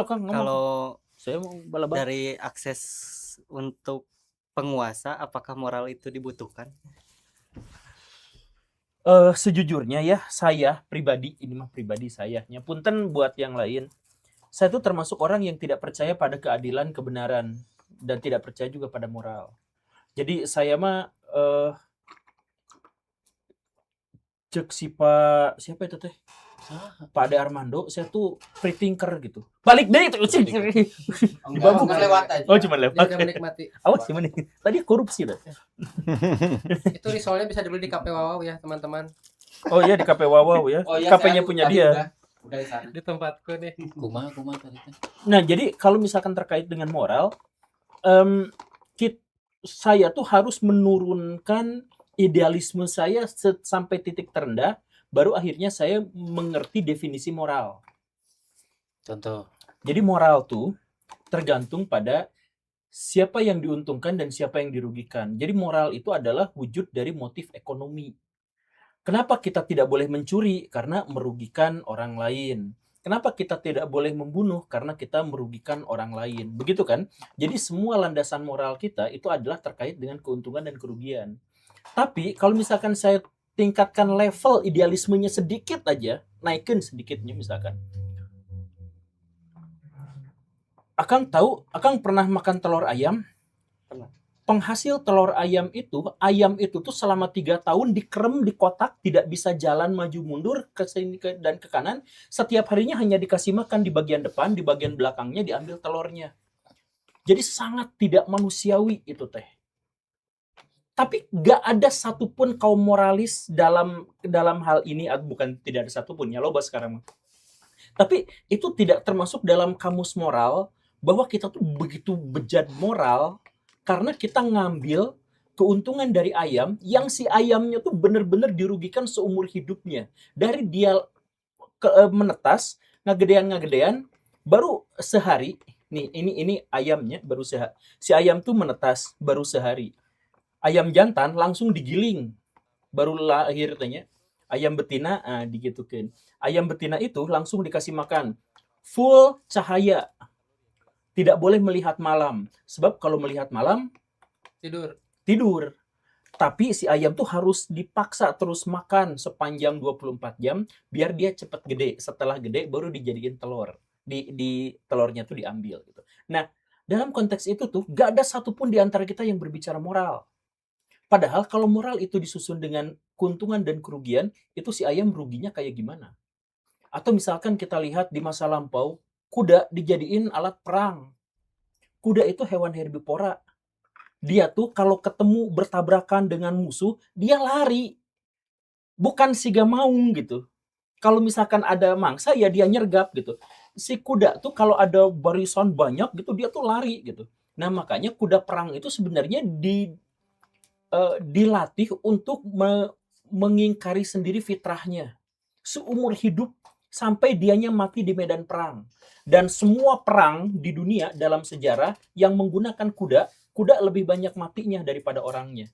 Kang ngomong. Kalau Saya mau bala-bala. dari akses untuk penguasa, apakah moral itu dibutuhkan? Sejujurnya ya, saya pribadi, ini mah pribadi saya, punten buat yang lain. Saya tuh termasuk orang yang tidak percaya pada keadilan, kebenaran, dan tidak percaya juga pada moral. Jadi saya mah cek si Pak siapa itu teh? Pak Ade Armando, saya tuh free thinker gitu. Balik deh itu sih. Di bawah Enggak lewat aja. Oh, cuma lewat. Dia udah menikmati. Awas gimana? Tadi korupsi dah. Itu risolnya bisa dibeli di KP Wawaw ya, teman-teman. Oh iya di KP Wawaw ya. Oh iya, KP-nya punya dia. Udah di sana. Di tempatku nih. Kumaha tadi teh. Nah, jadi kalau misalkan terkait dengan moral, saya tuh harus menurunkan idealisme saya sampai titik terendah, baru akhirnya saya mengerti definisi moral. Contoh. Jadi moral tuh tergantung pada siapa yang diuntungkan dan siapa yang dirugikan. Jadi moral itu adalah wujud dari motif ekonomi. Kenapa kita tidak boleh mencuri? Karena merugikan orang lain. Kenapa kita tidak boleh membunuh? Karena kita merugikan orang lain. Begitu kan? Jadi semua landasan moral kita itu adalah terkait dengan keuntungan dan kerugian. Tapi kalau misalkan saya tingkatkan level idealismenya sedikit aja, naikin sedikitnya misalkan. Akang tahu, Akang pernah makan telur ayam? Pernah. Penghasil telur ayam itu tuh selama 3 tahun dikerem di kotak, tidak bisa jalan maju mundur ke sini dan ke kanan. Setiap harinya hanya dikasih makan di bagian depan, di bagian belakangnya diambil telurnya. Jadi sangat tidak manusiawi itu teh. Tapi gak ada satupun kaum moralis dalam hal ini, bukan tidak ada satupun ya, loba sekarang. Tapi itu tidak termasuk dalam kamus moral bahwa kita tuh begitu bejat moral karena kita ngambil keuntungan dari ayam yang si ayamnya tuh benar-benar dirugikan seumur hidupnya. Dari dia menetas, ngagedean, baru sehari, nih ini ayamnya baru sehari. Si ayam tuh menetas baru sehari. Ayam jantan langsung digiling, baru lahir tanya. Ayam betina digitukan. Ayam betina itu langsung dikasih makan full cahaya. Tidak boleh melihat malam. Sebab kalau melihat malam tidur. Tapi si ayam tuh harus dipaksa terus makan sepanjang 24 jam biar dia cepat gede. Setelah gede baru dijadiin telur. Di telurnya tuh diambil gitu. Nah, dalam konteks itu tuh gak ada satupun di antara kita yang berbicara moral. Padahal kalau moral itu disusun dengan keuntungan dan kerugian, itu si ayam ruginya kayak gimana? Atau misalkan kita lihat di masa lampau, kuda dijadiin alat perang. Kuda itu hewan herbivora. Dia tuh kalau ketemu bertabrakan dengan musuh, dia lari. Bukan siga maung gitu. Kalau misalkan ada mangsa, ya dia nyergap gitu. Si kuda tuh kalau ada barisan banyak gitu, dia tuh lari gitu. Nah makanya kuda perang itu sebenarnya dilatih untuk mengingkari sendiri fitrahnya seumur hidup sampai dianya mati di medan perang. Dan semua perang di dunia dalam sejarah yang menggunakan kuda lebih banyak matinya daripada orangnya.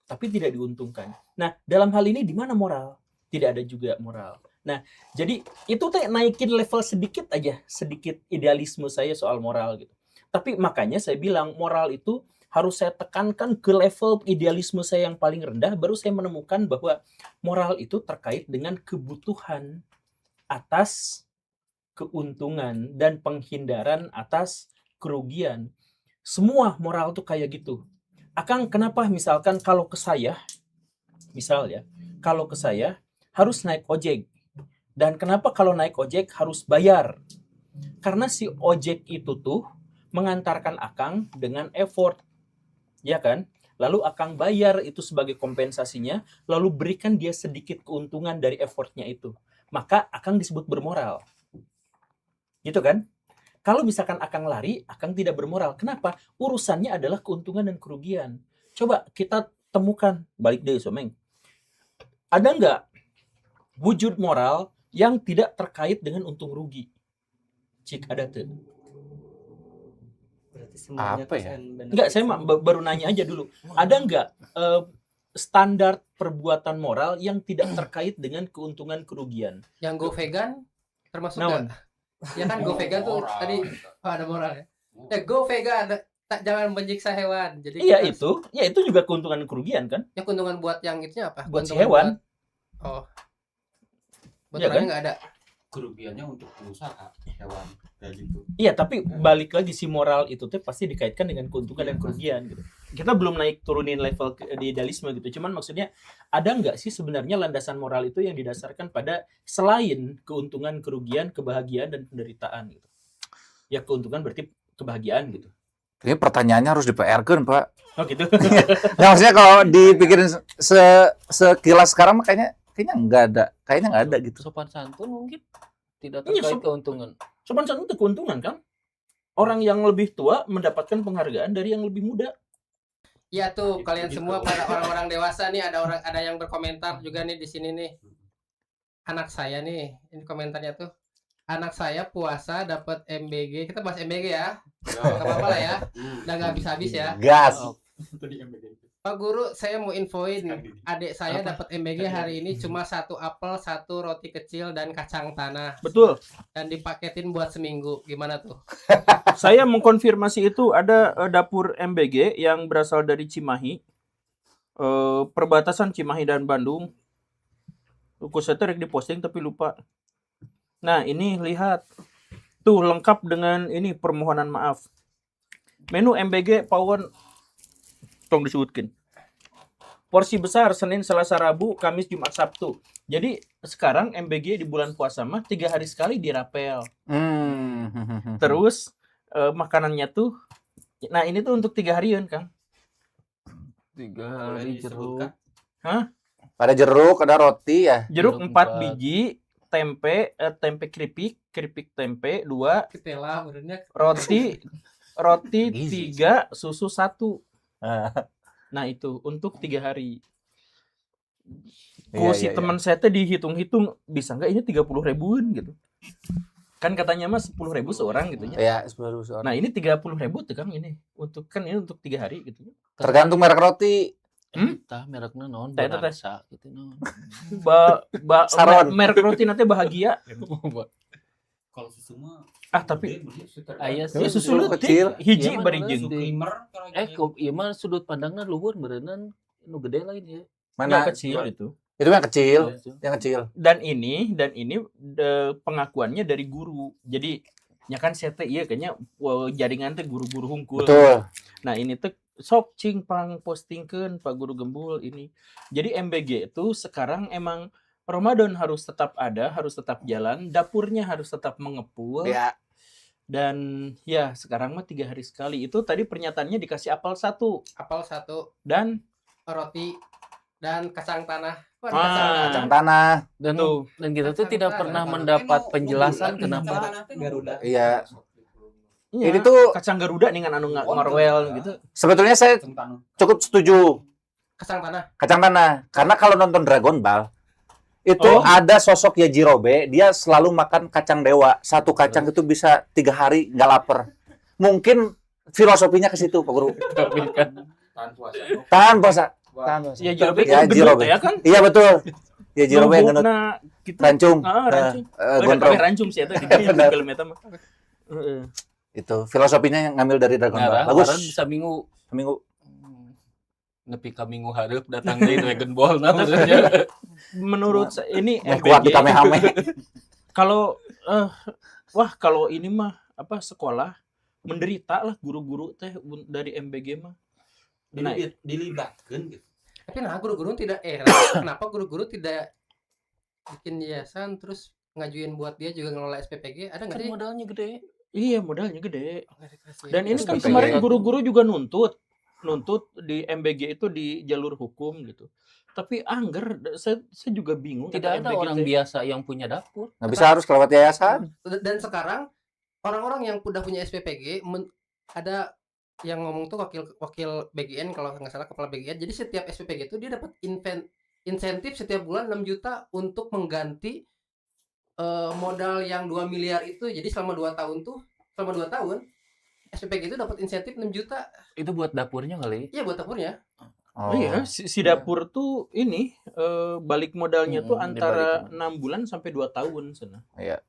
Tapi tidak diuntungkan. Nah, dalam hal ini di mana moral? Tidak ada juga moral. Nah, jadi itu teh naikin level sedikit aja, sedikit idealisme saya soal moral gitu. Tapi makanya saya bilang moral itu harus saya tekankan ke level idealisme saya yang paling rendah, baru saya menemukan bahwa moral itu terkait dengan kebutuhan atas keuntungan dan penghindaran atas kerugian. Semua moral tuh kayak gitu. Akang kenapa misalkan kalau ke saya, misal ya, kalau ke saya harus naik ojek. Dan kenapa kalau naik ojek harus bayar? Karena si ojek itu tuh mengantarkan Akang dengan effort. Ya kan? Lalu Akang bayar itu sebagai kompensasinya, lalu berikan dia sedikit keuntungan dari effortnya itu. Maka Akang disebut bermoral. Gitu kan? Kalau misalkan Akang lari, Akang tidak bermoral. Kenapa? Urusannya adalah keuntungan dan kerugian. Coba kita temukan, balik deh Someng. Ada nggak wujud moral yang tidak terkait dengan untung rugi? Cik ada tuh. Apa ya? Enggak, saya baru nanya aja dulu. Ada nggak standar perbuatan moral yang tidak terkait dengan keuntungan kerugian? Yang go vegan termasuk Naon? nggak? Ya kan Go Vegan tuh Moral. tadi ada moral ya. Go Vegan, jangan menyiksa hewan. Jadi Iya kita itu juga keuntungan kerugian kan? ya keuntungan buat yang itunya apa? Buat si Keuntungan hewan. buat Iya orangnya kan? nggak ada. Kerugiannya untuk pengusaha hewan kayak gitu. Iya, tapi balik lagi si moral itu tuh pasti dikaitkan dengan keuntungan dan kerugian gitu. Kita belum naik turunin level di idealisme gitu. Cuman maksudnya ada nggak sih sebenarnya landasan moral itu yang didasarkan pada selain keuntungan, kerugian, kebahagiaan dan penderitaan gitu. Ya keuntungan berarti kebahagiaan gitu. Ini pertanyaannya harus di-PR-kan, Pak. Oh gitu. Ya maksudnya kalau dipikirin sekilas sekarang mah kayaknya nggak ada. Kayaknya nggak ada gitu. Sopan santun mungkin tidak Iya, terkait keuntungan. Sopan santun itu keuntungan kan? Orang yang lebih tua mendapatkan penghargaan dari yang lebih muda. Ya tuh Gitu, kalian gitu. semua pada orang-orang dewasa nih ada yang berkomentar juga nih di sini nih. Anak saya nih, ini komentarnya tuh. Anak saya puasa dapat MBG. Kita bahas MBG ya. Enggak apa-apa lah ya. Udah enggak habis-habis ya. Gas. Pak Guru, saya mau infoin adik saya Apa? dapat MBG hari ini cuma 1 apel, 1 roti kecil dan kacang tanah Betul. dan dipaketin buat seminggu. Gimana tuh? Saya mengkonfirmasi itu ada dapur MBG yang berasal dari Cimahi. Perbatasan Cimahi dan Bandung. Saya terek diposting tapi lupa. Nah, ini lihat. Tuh lengkap dengan ini permohonan maaf. Menu MBG pawon tong disebutkan. Porsi besar Senin, Selasa, Rabu, Kamis, Jumat, Sabtu. Jadi sekarang MBG di bulan puasa mah 3 hari sekali dirapel. Terus makanannya tuh, nah ini tuh untuk 3 harian Kang. 3 hari jeruk. Ada jeruk, ada roti ya. Jeruk Jeruk 4 4. biji, tempe keripik tempe 2, Ketela benernya. roti Gizi. 3, susu 1. Nah itu untuk 3 hari. Si teman saya teh dihitung-hitung bisa nggak ini 30 ribuan gitu. Kan katanya mah 10 ribu seorang gitu ya. Ya, 10.000 seorang. Nah ini 30 ribu tuh Kang ini. Untuk 3 hari gitu. Tergantung merek roti. Tah merekna naon Tah, eta teh. Baransa gitu naon. Saron. Merek roti nanti bahagia. Kalau susu mah Tapi aya ya susu Susu leutik kecil. hiji Iya, mah bari bener, jeung. susu creamer. Kok ieu mah sudut pandangna luhur berenang nu gede lain ya. Mana? Yang kecil itu. Itu yang kecil. Yang kecil. Dan ini pengakuannya dari guru. Jadi nya kan saya teh ieu kayaknya jaringan teh guru-guru hungkul. Betul. Nah ini tuh sok cing pang postingkeun Pak Guru Gembul ini. Jadi MBG itu sekarang emang Ramadan harus tetap ada, harus tetap jalan, dapurnya harus tetap mengepul. Ya. Dan ya sekarang mah 3 hari sekali. Itu tadi pernyataannya dikasih apel 1 Apel 1, dan roti dan kacang tanah. Wah, Kacang tanah. Dan tuh. dan kita tuh tidak pernah mendapat penjelasan kenapa Garuda. Iya. Iya, Ini tuh kacang Garuda nih kan anu ngorwel gitu. sebetulnya saya cukup setuju Kacang tanah. kacang tanah. Karena kalau nonton Dragon Ball itu Oh. ada sosok Yajirobe, dia selalu makan kacang dewa. Satu kacang itu bisa 3 hari nggak lapar. Mungkin filosofinya ke situ, Pak Guru. Tahan puasa. Ya Jirobe Ya, kan Jirobe. gendut ya kan. Iya betul. Yajirobe yang gendut. Nah, gitu. Rancung. Rancung. Gondrong. Rancung sih eta di Google Meta mah. Heeh. Itu filosofinya yang ngambil dari Dragon Ball. Bagus. Bagus. Bisa minggu Seminggu. nepi ka minggu hareup datang deui Dragon Ball nah maksudnya. Menurut ini Kuat di MBG Kamehame. kalau kalau ini mah apa sekolah menderita lah guru-guru teh dari MBG mah. Nah, Dilibatkeun gitu. Tapi nah guru-guru tidak kenapa guru-guru tidak bikin yayasan terus ngajuin buat dia juga ngelola SPPG? Ada nggak Kan sih? modalnya gede. iya modalnya gede. Nggak dikasih. Dan ini kan SPPG. kemarin guru-guru juga nuntut di MBG itu di jalur hukum gitu. Tapi saya juga bingung. Tidak kata ada MBG orang teh. biasa yang punya dapur. Nggak bisa harus kelewat yayasan. Dan sekarang orang-orang yang udah punya SPPG ada yang ngomong tuh wakil BGN kalau nggak salah kepala BGN. Jadi setiap SPPG itu dia dapat insentif setiap bulan 6 juta untuk mengganti modal yang 2 miliar itu. Jadi selama 2 tahun SPPG itu dapat insentif 6 juta. Itu buat dapurnya kali. Iya buat dapurnya. Oh iya, si dapur tuh ini balik modalnya tuh antara 6 bulan sampai 2 tahun sana. Iya.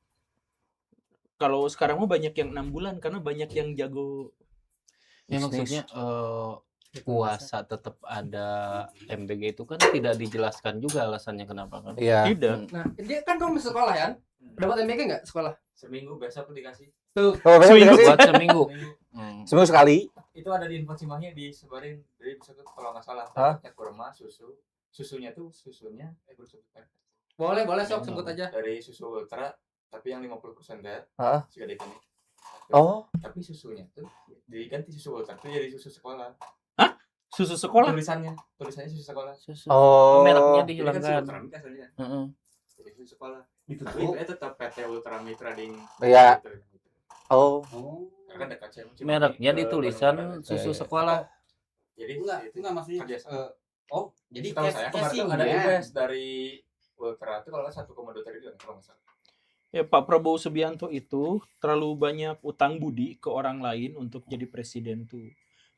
Kalau sekarang mah banyak yang 6 bulan karena banyak yang jago. Ya Bisnis. maksudnya puasa tetap ada MBG itu kan tidak dijelaskan juga alasannya kenapa kan. Iya. Tidak. Nah, dia kan kamu masuk sekolah kan? Dapat MBK nggak sekolah? Seminggu besok dikasih. Tuh. Oh, besok Seminggu. dikasih? Buat seminggu. Seminggu sekali. Itu ada di info Cimahi disebarin dari besok kalau nggak salah. Hah? Pakai kurma, susu. Susunya gue sebutkan. Boleh sok sebut aja. Dari susu ultra tapi yang 50% teh. Hah? Sudah di sini. Oh, Tapi susunya tuh diganti susu ultra tuh jadi susu sekolah. Susu sekolah. Tulisannya susu sekolah. oh. Mereknya Jadi kan susu dihilangkan. ultra biasanya. Heeh. Jadi susu sekolah. Tapi itu tetap PT Ultra Mitra Ding. Iya. Gitu. Oh. Karena kan dekat Cimahi. Mereknya Ke ditulisan Bandung. susu Iya. sekolah. Jadi Enggak maksudnya kerja jadi tahu saya kemarin tuh ada casingnya. invest dari Ultra itu kalau nggak 1,2 triliun kalau nggak salah. Ya, Pak Prabowo Subianto itu terlalu banyak utang budi ke orang lain untuk jadi presiden tuh.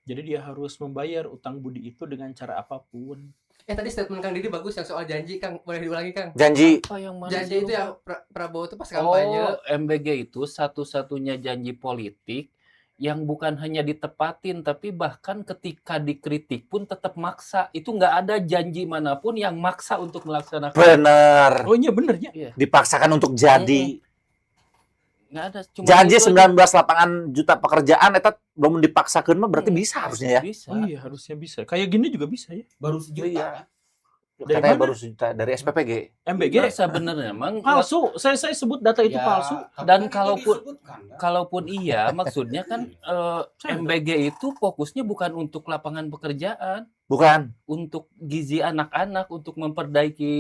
Jadi dia harus membayar utang budi itu dengan cara apapun. Tadi statement Kang Didi bagus yang soal janji, Kang. Boleh diulangi, Kang? Janji. Apa yang mana Janji sih, itu lupa? yang Prabowo itu pas kampanye. Oh, MBG itu satu-satunya janji politik yang bukan hanya ditepatin tapi bahkan ketika dikritik pun tetap maksa. Itu nggak ada janji manapun yang maksa untuk melaksanakan. Bener. Oh iya bener ya. Dipaksakan untuk jadi. Nggak ada. Cuma Janji itu aja. 19 lapangan juta pekerjaan eta belum dipaksakan mah berarti bisa harusnya ya. Bisa. Oh iya harusnya bisa. Kayak gini juga bisa ya. Baru sejuta Iya. kan? Dari Katanya mana? baru sejuta dari SPPG. MBG Sebenarnya emang palsu. Saya sebut data itu Ya, palsu. tapi Dan kan itu kalaupun- disebutkan, kan? kalaupun iya, maksudnya kan Saya MBG itu fokusnya bukan untuk lapangan pekerjaan, Bukan. untuk gizi anak-anak, untuk memperbaiki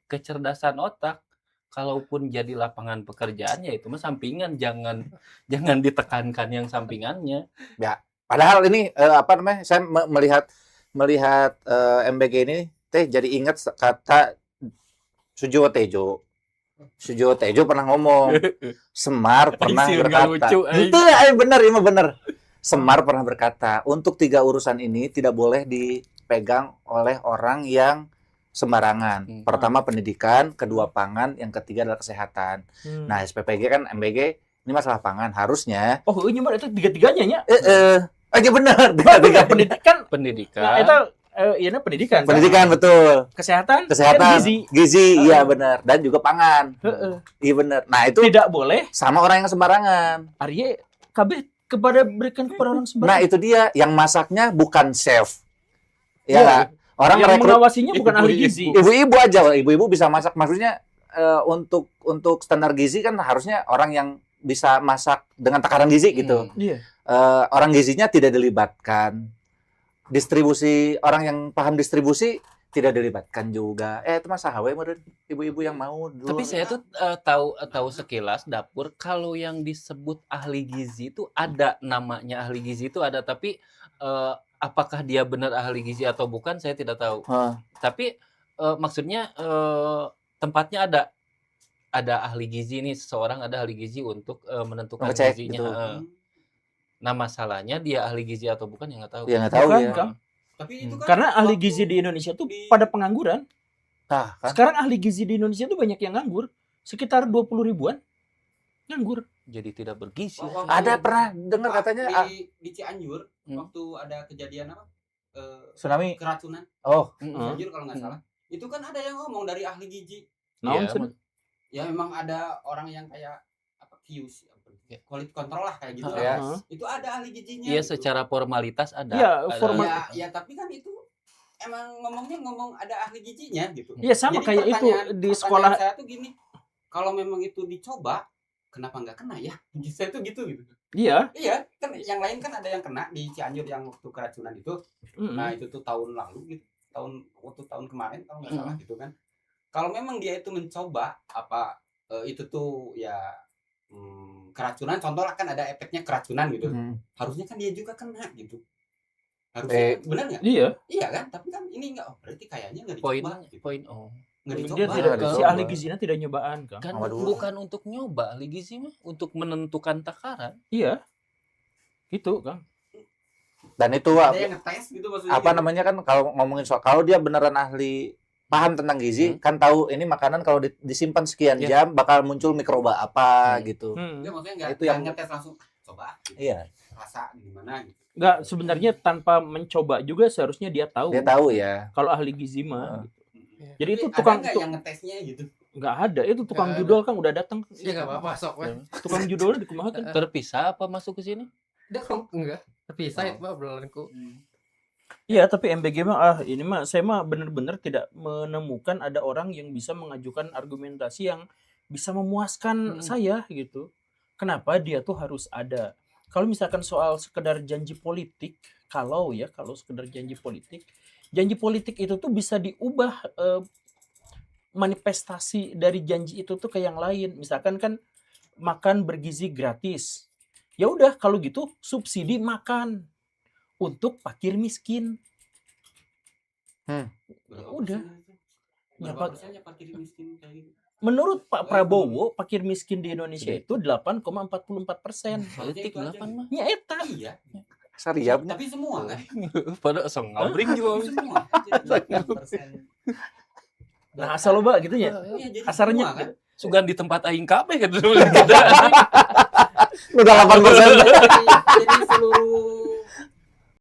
kecerdasan otak. Kalaupun jadi lapangan pekerjaan ya itu mah sampingan, jangan ditekankan yang sampingannya. Padahal ini apa namanya? Saya melihat MBG ini teh jadi ingat kata Sujiwo Tejo. Sujiwo Tejo pernah ngomong, Semar pernah berkata. Itu benar, ini mah benar. Semar pernah berkata, untuk 3 urusan ini tidak boleh dipegang oleh orang yang sembarangan. Pertama pendidikan, kedua pangan, yang ketiga adalah kesehatan. Nah, SPPG kan MBG ini masalah pangan harusnya. Oh ini mah itu tiga-tiganya ya. Aja benar, tiga Pendidikan. Pendidikan. Nah, itu iya pendidikan. pendidikan betul. Kesehatan. Kesehatan, kan gizi. gizi, iya benar, dan juga pangan. Heeh. Iya benar. Nah, itu Tidak boleh sama orang yang sembarangan. Arya KB berikan kepada orang Nah, sembarangan. itu dia yang masaknya bukan chef. Iya. Ya nggak? Orang yang ngerekrut mengawasinya bukan ahli gizi. ibu-ibu aja, ibu-ibu bisa masak. Maksudnya untuk standar gizi kan harusnya orang yang bisa masak dengan takaran gizi gitu. Iya. Orang gizinya tidak dilibatkan. Distribusi, orang yang paham distribusi tidak dilibatkan juga. Itu mah saha we meureun ibu-ibu yang mau dulu. Tapi saya tuh tahu sekilas dapur kalau yang disebut ahli gizi itu ada namanya, ahli gizi itu ada, tapi apakah dia benar ahli gizi atau bukan saya tidak tahu. Tapi maksudnya tempatnya ada ahli gizi nih, seseorang ada ahli gizi untuk menentukan Ngecek gizinya. gitu. Nah masalahnya dia ahli gizi atau bukan ya nggak tahu. Ya nggak tahu Bukan, ya. Kang. Tapi itu kan Karena ahli waktu gizi di Indonesia tuh di- pada pengangguran. Nah, kan? Sekarang ahli gizi di Indonesia tuh banyak yang nganggur. Sekitar 20 ribuan nganggur. Jadi tidak bergizi. Waktu Ada pernah dengar Pak, katanya di Cianjur waktu ada kejadian apa? tsunami. Keracunan Oh, di Cianjur kalau nggak salah. Itu kan ada yang ngomong dari ahli gizi. Naon Iya, sih? Ya memang ada orang yang kayak apa QC, Ya. quality control lah kayak gitu Ya. lah. Itu ada ahli gizinya. Iya, gitu. secara formalitas ada. Iya, Ada. formal. Ya tapi kan itu emang ngomong ada ahli gizinya gitu. Iya sama Jadi kayak itu pertanyaan- di pertanyaan sekolah. saya tuh gini, kalau memang itu dicoba, kenapa nggak kena ya? Saya tuh gitu. Iya. Iya, kan yang lain kan ada yang kena di Cianjur yang waktu keracunan itu. Mm-mm. Nah itu tuh tahun lalu gitu, tahun kemarin kalau nggak salah gitu kan. Kalau memang dia itu mencoba apa itu tuh ya keracunan, contoh lah kan ada efeknya keracunan gitu. Harusnya kan dia juga kena gitu. Harusnya benar nggak? Iya. Iya kan, tapi kan ini nggak. Berarti kayaknya nggak Poin dicoba. Gitu. Nggak dicoba. Dia tidak, Nggak si dicoba. ahli gizinya tidak nyobaan kan. Kan Aduh. bukan untuk nyoba ahli gizi mah, untuk menentukan takaran. Iya. Gitu kan. dan itu Ada yang ngetes gitu maksudnya. apa gitu. namanya kan kalau ngomongin soal kalau dia beneran ahli paham tentang gizi, kan tahu ini makanan kalau disimpan sekian Iya. jam bakal muncul mikroba apa gitu. Dia maksudnya nggak Itu yang- nggak ngetes langsung coba gitu. Iya, Rasa gimana gitu. Nggak, sebenarnya tanpa mencoba juga seharusnya dia tahu. dia tahu ya. Kalau ahli gizi mah. gitu. Jadi itu Tapi tukang ada nggak yang ngetesnya gitu. nggak ada, itu tukang Nggak ada. judol kan udah datang. Ya enggak apa-apa sok we. Tukang judol dikumahakan. Terpisah apa masuk ke sini? Dia kok enggak terpisah itu mah obrolanku. Iya, tapi MBG mah ini mah saya mah benar-benar tidak menemukan ada orang yang bisa mengajukan argumentasi yang bisa memuaskan saya gitu. Kenapa dia tuh harus ada? Kalau misalkan soal sekedar janji politik, kalau sekedar janji politik itu tuh bisa diubah manifestasi dari janji itu tuh ke yang lain. Misalkan kan makan bergizi gratis. Ya udah kalau gitu subsidi makan untuk fakir miskin. Udah. Berapa persennya fakir miskin kayak gitu? Menurut Pak Prabowo, fakir miskin di Indonesia itu 8,44%. Politik 8 mah. Ya eta. Iya. Sariap. Tapi semua kan? Pada asal ngabring juga. Semua. Nah, asal loba gitu ya. Iya, jadi Asarnya semua kan? Sugan di tempat aing kabeh gitu. Udah 8%. Jadi seluruh